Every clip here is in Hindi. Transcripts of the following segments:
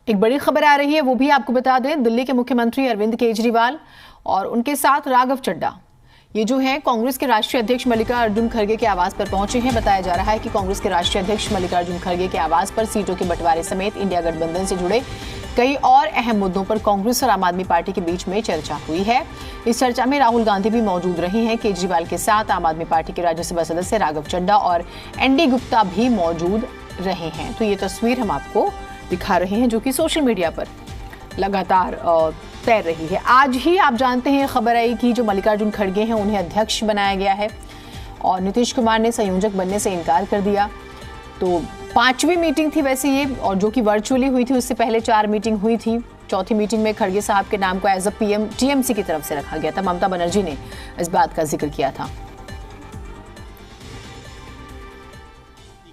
एक बड़ी खबर आ रही है, वो भी आपको बता दें। दिल्ली के मुख्यमंत्री अरविंद केजरीवाल और उनके साथ राघव चड्ढा, ये जो है कांग्रेस के राष्ट्रीय अध्यक्ष मल्लिकार्जुन खड़गे के आवास पर पहुंचे हैं। बताया जा रहा है कि कांग्रेस के राष्ट्रीय अध्यक्ष मल्लिकार्जुन खड़गे के आवास पर सीटों के बंटवारे समेत इंडिया गठबंधन से जुड़े कई और अहम मुद्दों पर कांग्रेस और आम आदमी पार्टी के बीच में चर्चा हुई है। इस चर्चा में राहुल गांधी भी मौजूद रहे हैं। केजरीवाल के साथ आम आदमी पार्टी के राज्यसभा सदस्य राघव चड्ढा और एनडी गुप्ता भी मौजूद रहे हैं। तो ये तस्वीर हम आपको दिखा रहे हैं जो कि सोशल मीडिया पर लगातार तैर रही है। आज ही आप जानते हैं खबर आई कि जो मल्लिकार्जुन खड़गे हैं उन्हें अध्यक्ष बनाया गया है और नीतीश कुमार ने संयोजक बनने से इनकार कर दिया। तो 5वीं मीटिंग थी वैसे ये, और जो कि वर्चुअली हुई थी। उससे पहले 4 मीटिंग हुई थी। चौथी मीटिंग में खड़गे साहब के नाम को एज अ पीएम टीएमसी की तरफ से रखा गया था। ममता बनर्जी ने इस बात का जिक्र किया था।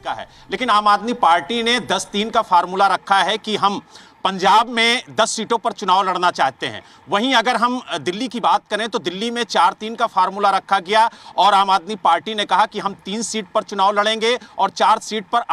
है लेकिन आम आदमी पार्टी ने 10-3 का फार्मूला रखा है कि हम पंजाब में 10 सीटों पर चुनाव लड़ना चाहते हैं। वहीं अगर हम दिल्ली की बात करें तो दिल्ली में 4-3 का फार्मूला रखा गया और आम आदमी पार्टी ने कहा कि हम 3 सीट पर चुनाव लड़ेंगे और 4 सीट पर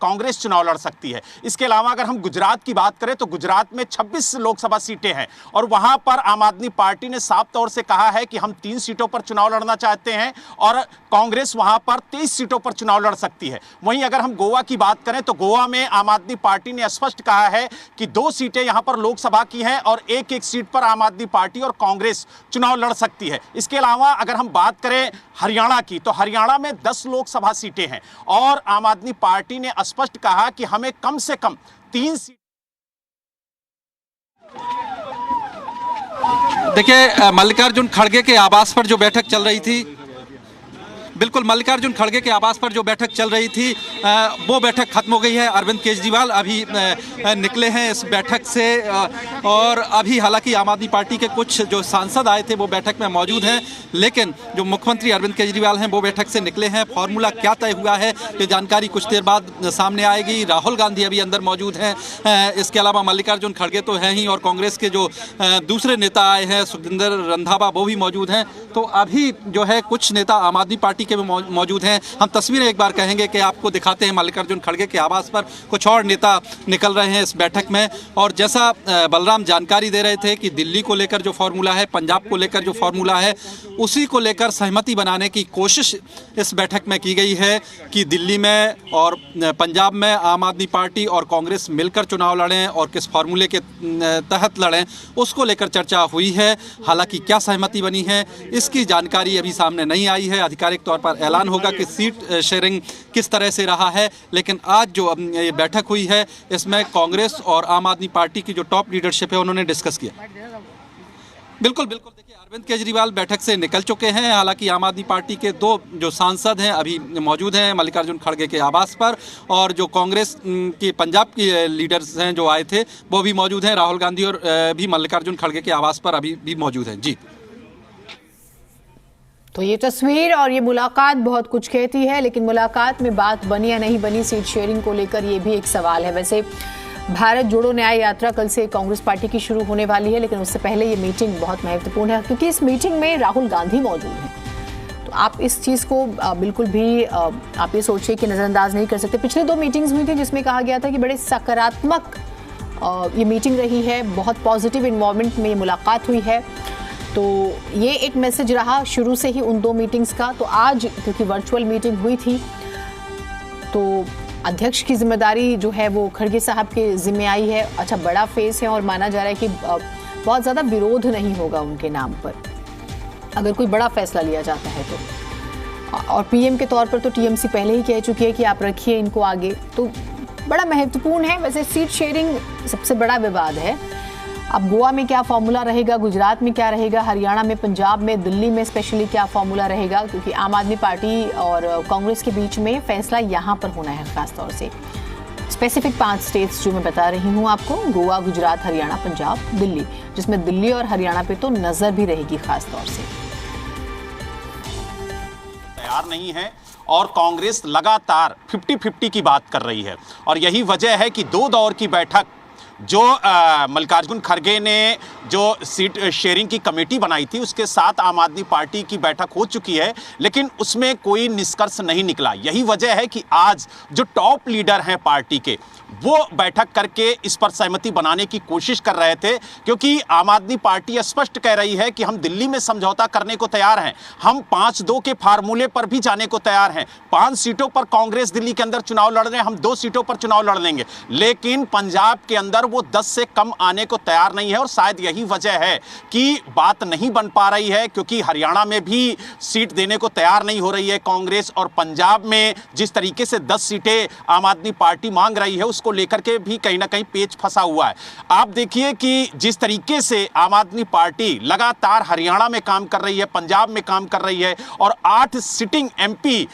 कांग्रेस चुनाव लड़ सकती है। इसके अलावा अगर हम गुजरात की बात करें तो गुजरात में 26 लोकसभा सीटें हैं और वहां पर आम आदमी पार्टी ने साफ तौर से कहा है कि हम 3 सीटों पर चुनाव लड़ना चाहते हैं और कांग्रेस वहां पर 23 सीटों पर चुनाव लड़ सकती है। वहीं अगर हम गोवा की बात करें तो गोवा में आम आदमी पार्टी ने स्पष्ट कहा है कि 2 सीटें यहां पर लोकसभा की हैं और एक सीट पर आम आदमी पार्टी और कांग्रेस चुनाव लड़ सकती है। इसके अलावा अगर हम बात करें हरियाणा की तो हरियाणा में 10 लोकसभा सीटें हैं और आम आदमी पार्टी ने स्पष्ट कहा कि हमें कम से कम 3 सीट। देखिए, मल्लिकार्जुन खड़गे के आवास पर जो बैठक चल रही थी, बिल्कुल मल्लिकार्जुन खड़गे के आवास पर जो बैठक चल रही थी वो बैठक खत्म हो गई है। अरविंद केजरीवाल अभी निकले हैं इस बैठक से और अभी हालांकि आम आदमी पार्टी के कुछ जो सांसद आए थे वो बैठक में मौजूद हैं, लेकिन जो मुख्यमंत्री अरविंद केजरीवाल हैं वो बैठक से निकले हैं। फॉर्मूला क्या तय हुआ है ये जानकारी कुछ देर बाद सामने आएगी। राहुल गांधी अभी अंदर मौजूद हैं। इसके अलावा मल्लिकार्जुन खड़गे तो हैं ही और कांग्रेस के जो दूसरे नेता आए हैं सुखविंदर रंधावा वो भी मौजूद हैं। तो अभी जो है कुछ नेता आम आदमी पार्टी के मौजूद हैं। हम तस्वीरें एक बार कहेंगे कि आपको दिखाते हैं। मल्लिकार्जुन खड़गे के आवास पर कुछ और नेता निकल रहे हैं इस बैठक में और जैसा बलराम जानकारी दे रहे थे कि दिल्ली को लेकर जो फॉर्मूला है, पंजाब को लेकर जो फॉर्मूला है, उसी को लेकर सहमति बनाने की कोशिश इस बैठक में की गई है कि दिल्ली में और पंजाब में आम आदमी पार्टी और कांग्रेस मिलकर चुनाव लड़ें और किस फार्मूले के तहत लड़ें, उसको लेकर चर्चा हुई है। हालांकि क्या सहमति बनी है इसकी जानकारी अभी सामने नहीं आई है। आधिकारिक तौर पर ऐलान होगा कि सीट शेयरिंग किस तरह से रहा है, लेकिन आज जो ये बैठक हुई है इसमें कांग्रेस और आम आदमी पार्टी की जो टॉप लीडरशिप है उन्होंने डिस्कस किया। बिल्कुल बिल्कुल, देखिए अरविंद केजरीवाल बैठक से निकल चुके हैं। हालांकि आम आदमी पार्टी के 2 जो सांसद हैं अभी मौजूद हैं मल्लिकार्जुन खड़गे के आवास पर और जो कांग्रेस की पंजाब की लीडर्स हैं जो आए थे वो भी मौजूद हैं। राहुल गांधी और भी मल्लिकार्जुन खड़गे के आवास पर अभी भी मौजूद हैं। जी, तो ये तस्वीर और ये मुलाकात बहुत कुछ कहती है, लेकिन मुलाकात में बात बनी या नहीं बनी सीट शेयरिंग को लेकर ये भी एक सवाल है। वैसे भारत जोड़ो न्याय यात्रा कल से कांग्रेस पार्टी की शुरू होने वाली है, लेकिन उससे पहले ये मीटिंग बहुत महत्वपूर्ण है क्योंकि इस मीटिंग में राहुल गांधी मौजूद हैं। तो आप इस चीज़ को बिल्कुल भी आप ये सोचिए कि नज़रअंदाज नहीं कर सकते। पिछले 2 मीटिंग्स हुई थी जिसमें कहा गया था कि बड़े सकारात्मक ये मीटिंग रही है, बहुत पॉजिटिव इन्वायरमेंट में ये मुलाकात हुई है। तो ये एक मैसेज रहा शुरू से ही उन 2 मीटिंग्स का। तो आज क्योंकि वर्चुअल मीटिंग हुई थी तो अध्यक्ष की जिम्मेदारी जो है वो खड़गे साहब के जिम्मे आई है। अच्छा, बड़ा फेस है और माना जा रहा है कि बहुत ज़्यादा विरोध नहीं होगा उनके नाम पर अगर कोई बड़ा फैसला लिया जाता है तो। और पीएम के तौर पर तो टीएमसी पहले ही कह चुकी है कि आप रखिए इनको आगे, तो बड़ा महत्वपूर्ण है। वैसे सीट शेयरिंग सबसे बड़ा विवाद है। अब गोवा में क्या फॉर्मूला रहेगा, गुजरात में क्या रहेगा, हरियाणा में, पंजाब में, दिल्ली में स्पेशली क्या फॉर्मूला रहेगा, क्योंकि आम आदमी पार्टी और कांग्रेस के बीच में फैसला यहाँ पर होना है खास तौर से। स्पेसिफिक 5 स्टेट्स जो मैं बता रही हूँ आपको, गोवा, गुजरात, हरियाणा, पंजाब, दिल्ली, जिसमें दिल्ली और हरियाणा पे तो नजर भी रहेगी खास तौर से। तैयार नहीं है और कांग्रेस लगातार 50-50 की बात कर रही है और यही वजह है कि 2 दौर की बैठक जो मल्लिकार्जुन खड़गे ने जो सीट शेयरिंग की कमेटी बनाई थी उसके साथ आम आदमी पार्टी की बैठक हो चुकी है, लेकिन उसमें कोई निष्कर्ष नहीं निकला। यही वजह है कि आज जो टॉप लीडर हैं पार्टी के वो बैठक करके इस पर सहमति बनाने की कोशिश कर रहे थे, क्योंकि आम आदमी पार्टी स्पष्ट कह रही है कि हम दिल्ली में समझौता करने को तैयार हैं, हम 5-2 के फार्मूले पर भी जाने को तैयार हैं। 5 सीटों पर कांग्रेस दिल्ली के अंदर चुनाव लड़ रहे हैं, हम 2 सीटों पर चुनाव लड़ लेंगे, लेकिन पंजाब के अंदर वो 10 से कम आने को तैयार नहीं है। और शायद यही वजह है कि बात नहीं बन पा रही है, क्योंकि हरियाणा में भी सीट देने को तैयार नहीं हो रही है कांग्रेस, और पंजाब में जिस तरीके से 10 सीटें आम आदमी पार्टी मांग रही है उसको लेकर के भी कहीं ना कहीं पेच फंसा हुआ है। आप देखिए कि जिस तरीके से आम आदमी पार्टी लगातार हरियाणा में काम कर रही है, पंजाब में काम कर रही है, और 8 सिटिंग एमपी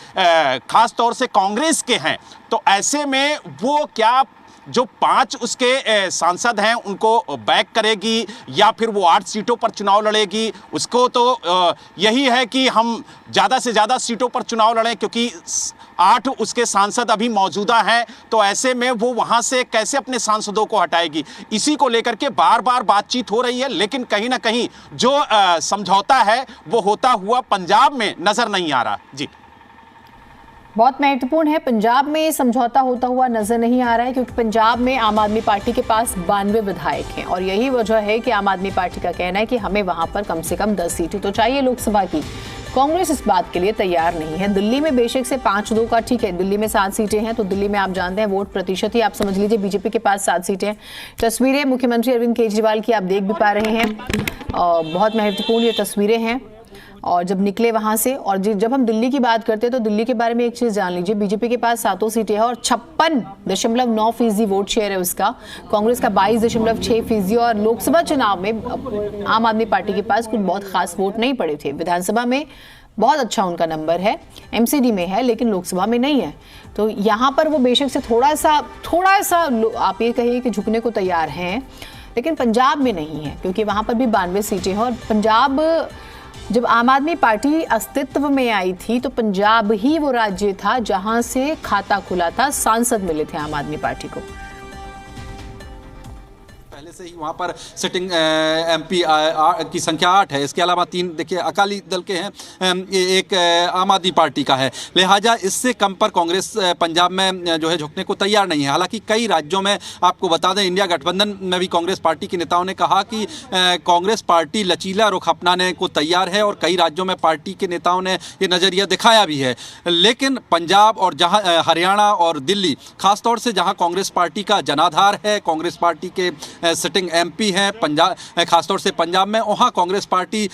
खास तौर से कांग्रेस के हैं, तो ऐसे में वो क्या जो 5 उसके सांसद हैं उनको बैक करेगी या फिर वो 8 सीटों पर चुनाव लड़ेगी? उसको तो यही है कि हम ज़्यादा से ज़्यादा सीटों पर चुनाव लड़ें, क्योंकि 8 उसके सांसद अभी मौजूदा हैं, तो ऐसे में वो वहाँ से कैसे अपने सांसदों को हटाएगी? इसी को लेकर के बार बार बातचीत हो रही है, लेकिन कहीं ना कहीं जो समझौता है वो होता हुआ पंजाब में नज़र नहीं आ रहा। जी, बहुत महत्वपूर्ण है, पंजाब में ये समझौता होता हुआ नजर नहीं आ रहा है, क्योंकि पंजाब में आम आदमी पार्टी के पास 92 विधायक हैं, और यही वजह है कि आम आदमी पार्टी का कहना है कि हमें वहां पर कम से कम 10 सीटें तो चाहिए लोकसभा की। कांग्रेस इस बात के लिए तैयार नहीं है। दिल्ली में बेशक से 5-2 का ठीक है, दिल्ली में 7 सीटें हैं, तो दिल्ली में आप जानते हैं वोट प्रतिशत ही आप समझ लीजिए बीजेपी के पास 7 सीटें। तस्वीरें मुख्यमंत्री अरविंद केजरीवाल की आप देख भी पा रहे हैं, बहुत महत्वपूर्ण ये तस्वीरें हैं, और जब निकले वहां से। और जब हम दिल्ली की बात करते हैं तो दिल्ली के बारे में एक चीज जान लीजिए, बीजेपी के पास 7 सीटें हैं और 56.9% वोट शेयर है उसका, कांग्रेस का 22.6%, और लोकसभा चुनाव में आम आदमी पार्टी के पास कुछ बहुत खास वोट नहीं पड़े थे। विधानसभा में बहुत अच्छा उनका नंबर है, एमसीडी में है, लेकिन लोकसभा में नहीं है। तो यहाँ पर वो बेशक से थोड़ा सा आप ये कहिए कि झुकने को तैयार हैं, लेकिन पंजाब में नहीं है, क्योंकि वहां पर भी 92 सीटें हैं। और पंजाब, जब आम आदमी पार्टी अस्तित्व में आई थी तो पंजाब ही वो राज्य था जहां से खाता खुला था, सांसद मिले थे आम आदमी पार्टी को। पहले से ही वहाँ पर सिटिंग एमपी की संख्या 8 है, इसके अलावा 3 देखिए अकाली दल के हैं, एक आम आदमी पार्टी का है, लिहाजा इससे कम पर कांग्रेस पंजाब में जो है झुकने को तैयार नहीं है। हालांकि कई राज्यों में आपको बता दें, इंडिया गठबंधन में भी कांग्रेस पार्टी के नेताओं ने कहा कि कांग्रेस पार्टी लचीला रुख अपनाने को तैयार है, और कई राज्यों में पार्टी के नेताओं ने ये नज़रिया दिखाया भी है। लेकिन पंजाब और जहाँ हरियाणा और दिल्ली, खासतौर से जहाँ कांग्रेस पार्टी का जनाधार है, कांग्रेस पार्टी के सिटिंग एमपी हैं पंजाब, खासतौर से पंजाब में, वहाँ कांग्रेस पार्टी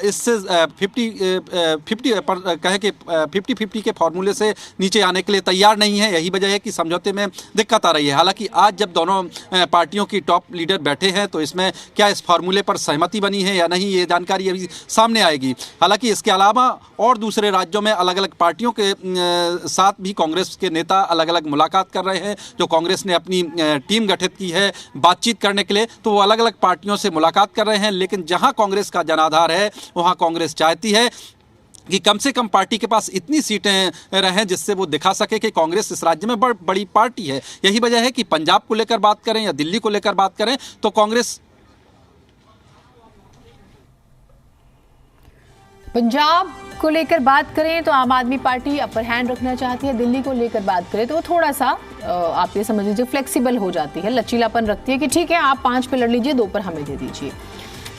इससे 50-50 के फॉर्मूले से नीचे आने के लिए तैयार नहीं है। यही वजह है कि समझौते में दिक्कत आ रही है। हालांकि आज जब दोनों पार्टियों की टॉप लीडर बैठे हैं तो इसमें क्या इस फार्मूले पर सहमति बनी है या नहीं, ये जानकारी अभी सामने आएगी। हालांकि इसके अलावा और दूसरे राज्यों में अलग अलग पार्टियों के साथ भी कांग्रेस के नेता अलग अलग मुलाकात कर रहे हैं। जो कांग्रेस ने अपनी टीम गठित की है बातचीत करने के लिए, तो वो अलग अलग पार्टियों से मुलाकात कर रहे हैं। लेकिन जहां कांग्रेस का जनाधार है वहां कांग्रेस चाहती है कि कम से कम पार्टी के पास इतनी सीटें रहें जिससे वो दिखा सके कि कांग्रेस इस राज्य में बड़ी पार्टी है। यही वजह है कि पंजाब को लेकर बात करें या दिल्ली को लेकर बात करें तो कांग्रेस, पंजाब को लेकर बात करें तो आम आदमी पार्टी अपर हैंड रखना चाहती है, दिल्ली को लेकर बात करें तो वो थोड़ा सा आप ये समझ लीजिए फ्लेक्सिबल हो जाती है, लचीलापन रखती है कि ठीक है आप 5 पे लड़ लीजिए, 2 पर हमें दे दीजिए।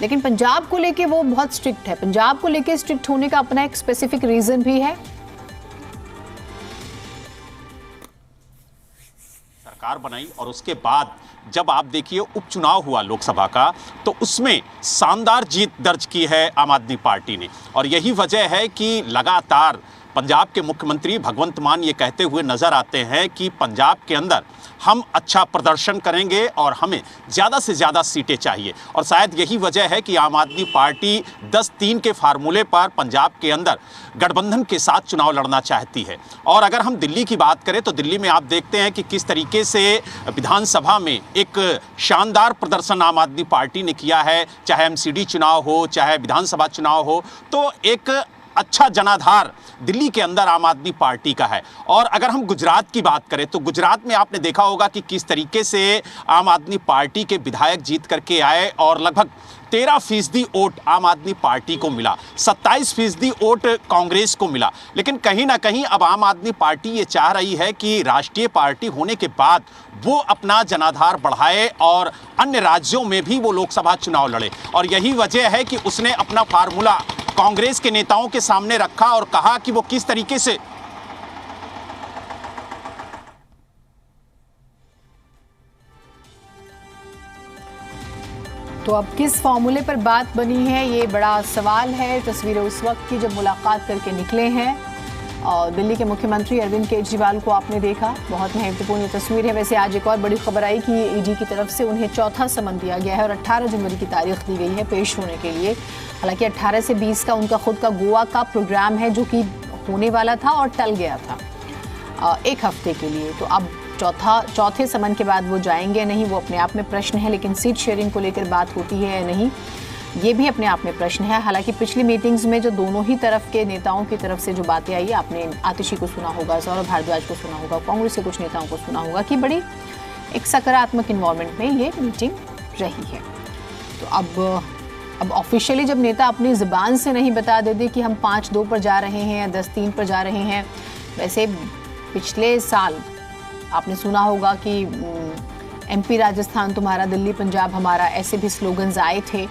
लेकिन पंजाब को लेके वो बहुत स्ट्रिक्ट है। पंजाब को लेके स्ट्रिक्ट होने का अपना एक स्पेसिफिक रीजन भी है। सरकार बनाई और उसके बाद जब आप देखिए उपचुनाव हुआ लोकसभा का, तो उसमें शानदार जीत दर्ज की है आम आदमी पार्टी ने। और यही वजह है कि लगातार पंजाब के मुख्यमंत्री भगवंत मान ये कहते हुए नजर आते हैं कि पंजाब के अंदर हम अच्छा प्रदर्शन करेंगे और हमें ज़्यादा से ज़्यादा सीटें चाहिए। और शायद यही वजह है कि आम आदमी पार्टी 10-3 के फार्मूले पर पंजाब के अंदर गठबंधन के साथ चुनाव लड़ना चाहती है। और अगर हम दिल्ली की बात करें तो दिल्ली में आप देखते हैं कि किस तरीके से विधानसभा में एक शानदार प्रदर्शन आम आदमी पार्टी ने किया है, चाहे एमसीडी चुनाव हो, चाहे विधानसभा चुनाव हो, तो एक अच्छा जनाधार दिल्ली के अंदर आम आदमी पार्टी का है। और अगर हम गुजरात की बात करें तो गुजरात में आपने देखा होगा कि किस तरीके से आम आदमी पार्टी के विधायक जीत करके आए और लगभग 13% वोट आम आदमी पार्टी को मिला, 27% वोट कांग्रेस को मिला। लेकिन कहीं ना कहीं अब आम आदमी पार्टी ये चाह रही है कि राष्ट्रीय पार्टी होने के बाद वो अपना जनाधार बढ़ाए और अन्य राज्यों में भी वो लोकसभा चुनाव लड़े। और यही वजह है कि उसने अपना फार्मूला कांग्रेस के नेताओं के सामने रखा और कहा कि वो किस तरीके से तो अब किस फॉर्मूले पर बात बनी है, ये बड़ा सवाल है। तस्वीरें उस वक्त की जब मुलाकात करके निकले हैं और दिल्ली के मुख्यमंत्री अरविंद केजरीवाल को आपने देखा, बहुत महत्वपूर्ण ये तस्वीर है। वैसे आज एक और बड़ी खबर आई कि ईडी की तरफ से उन्हें चौथा समन दिया गया है और 18 जनवरी की तारीख दी गई है पेश होने के लिए। हालांकि 18 से 20 का उनका खुद का गोवा का प्रोग्राम है जो कि होने वाला था और टल गया था एक हफ्ते के लिए। तो अब चौथे समन के बाद वो जाएंगे नहीं, वो अपने आप में प्रश्न है। लेकिन सीट शेयरिंग को लेकर बात होती है या नहीं, ये भी अपने आप में प्रश्न है। हालांकि पिछली मीटिंग्स में जो दोनों ही तरफ के नेताओं की तरफ से जो बातें आई, आपने आतिशी को सुना होगा, सौरभ भारद्वाज को सुना होगा, कांग्रेस के कुछ नेताओं को सुना होगा कि बड़ी एक सकारात्मक इन्वायरमेंट में ये मीटिंग रही है। तो अब ऑफिशियली जब नेता अपनी ज़ुबान से नहीं बता देते कि हम 5-2 पर जा रहे हैं या 10-3 पर जा रहे हैं। वैसे पिछले साल आपने सुना होगा कि एमपी राजस्थान तुम्हारा, दिल्ली पंजाब हमारा, ऐसे भी स्लोगन्स आए थे।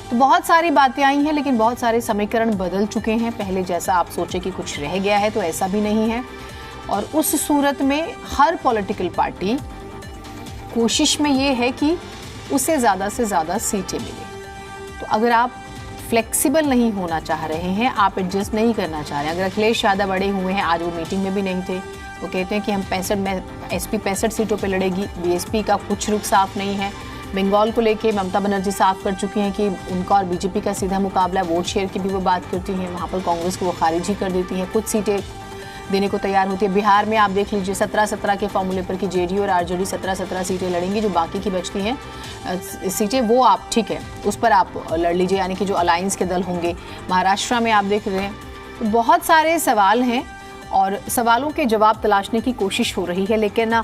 तो बहुत सारी बातें आई हैं, लेकिन बहुत सारे समीकरण बदल चुके हैं। पहले जैसा आप सोचे कि कुछ रह गया है तो ऐसा भी नहीं है। और उस सूरत में हर पॉलिटिकल पार्टी कोशिश में ये है कि उसे ज़्यादा से ज़्यादा सीटें मिले। तो अगर आप फ्लेक्सिबल नहीं होना चाह रहे हैं, आप एडजस्ट नहीं करना चाह रहे हैं, अगर अखिलेश यादव बड़े हुए हैं, आज वो मीटिंग में भी नहीं थे, वो कहते हैं कि हम 65 सीटों पे लड़ेगी, बीएसपी का कुछ रुख साफ नहीं है। बंगाल को लेके ममता बनर्जी साफ कर चुकी हैं कि उनका और बीजेपी का सीधा मुकाबला है। वोट शेयर की भी वो बात करती हैं, वहाँ पर कांग्रेस को वो खारिज ही कर देती हैं, कुछ सीटें देने को तैयार होती है। बिहार में आप देख लीजिए 17-17 के फॉर्मूले पर कि जेडीयू और आरजेडी 17-17 सीटें लड़ेंगी, जो बाकी की बचती हैं सीटें वो आप ठीक है उस पर आप लड़ लीजिए, यानी कि जो अलायंस के दल होंगे। महाराष्ट्र में आप देख रहे हैं, तो बहुत सारे सवाल हैं और सवालों के जवाब तलाशने की कोशिश हो रही है। लेकिन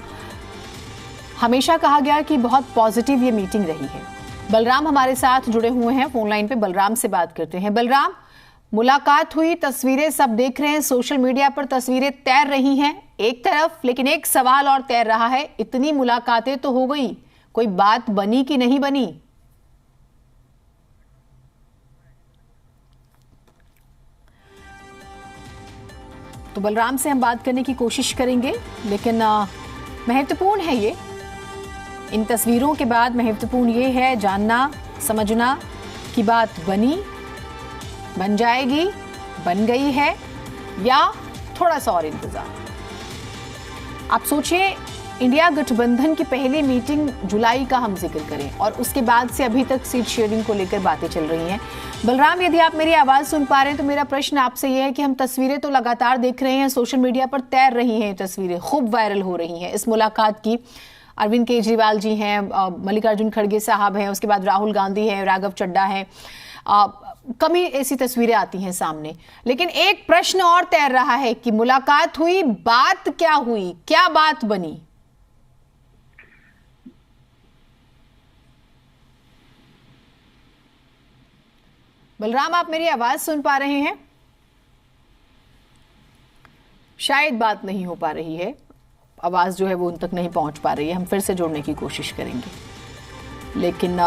हमेशा कहा गया कि बहुत पॉजिटिव ये मीटिंग रही है। बलराम हमारे साथ जुड़े हुए हैं फोन लाइन पे, बलराम से बात करते हैं। बलराम, मुलाकात हुई, तस्वीरें सब देख रहे हैं, सोशल मीडिया पर तस्वीरें तैर रही हैं एक तरफ, लेकिन एक सवाल और तैर रहा है, इतनी मुलाकातें तो हो गई, कोई बात बनी कि नहीं बनी? तो बलराम से हम बात करने की कोशिश करेंगे, लेकिन महत्वपूर्ण है ये, इन तस्वीरों के बाद महत्वपूर्ण ये है जानना समझना कि बात बनी, बन जाएगी, बन गई है या थोड़ा सा और इंतजार। आप सोचिए, इंडिया गठबंधन की पहली मीटिंग जुलाई का हम जिक्र करें और उसके बाद से अभी तक सीट शेयरिंग को लेकर बातें चल रही हैं। बलराम, यदि आप मेरी आवाज़ सुन पा रहे हैं तो मेरा प्रश्न आपसे यह है कि हम तस्वीरें तो लगातार देख रहे हैं, सोशल मीडिया पर तैर रही हैं, तस्वीरें खूब वायरल हो रही हैं इस मुलाकात की। अरविंद केजरीवाल जी हैं, मल्लिकार्जुन खड़गे साहब हैं, उसके बाद राहुल गांधी हैं, राघव चड्ढा हैं, कम ही ऐसी तस्वीरें आती हैं सामने। लेकिन एक प्रश्न और तैर रहा है कि मुलाकात हुई, बात क्या हुई, क्या बात बनी? बलराम, आप मेरी आवाज सुन पा रहे हैं? शायद बात नहीं हो पा रही है, आवाज जो है वो उन तक नहीं पहुंच पा रही है। हम फिर से जोड़ने की कोशिश करेंगे, लेकिन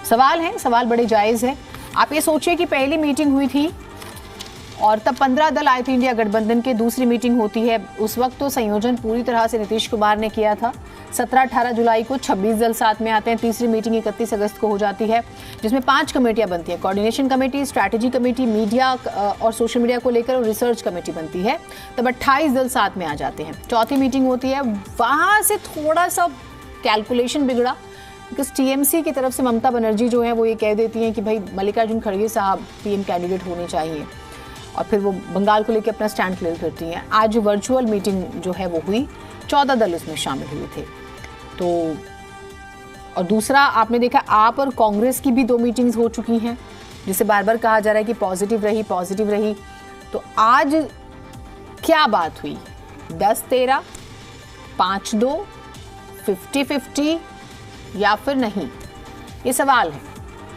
सवाल है, सवाल बड़े जायज है। आप ये सोचिए कि पहली मीटिंग हुई थी और तब 15 दल आए थे इंडिया गठबंधन के, दूसरी मीटिंग होती है, उस वक्त तो संयोजन पूरी तरह से नीतीश कुमार ने किया था। 17-18 जुलाई को 26 दल साथ में आते हैं, तीसरी मीटिंग 31 अगस्त को हो जाती है, जिसमें 5 कमेटियां बनती हैं, coordination committee, strategy committee, media और सोशल मीडिया को लेकर और रिसर्च कमेटी बनती है। तब 28 दल साथ में आ जाते हैं। चौथी मीटिंग होती है, वहाँ से थोड़ा सा कैलकुलेशन बिगड़ा, बिकॉज टीएमसी की तरफ से ममता बनर्जी जो है वो ये कह देती हैं कि भाई मल्लिकार्जुन खड़गे साहब पीएम कैंडिडेट होने चाहिए, और फिर वो बंगाल को लेकर अपना स्टैंड क्लियर करती हैं। आज वर्चुअल मीटिंग जो है वो हुई, 14 दल उसमें शामिल हुए थे। तो और दूसरा आपने देखा, आप और कांग्रेस की भी 2 मीटिंग्स हो चुकी हैं, जिसे बार बार कहा जा रहा है कि पॉजिटिव रही। तो आज क्या बात हुई? 10-13, 5-2, 50-50 या फिर नहीं? ये सवाल है।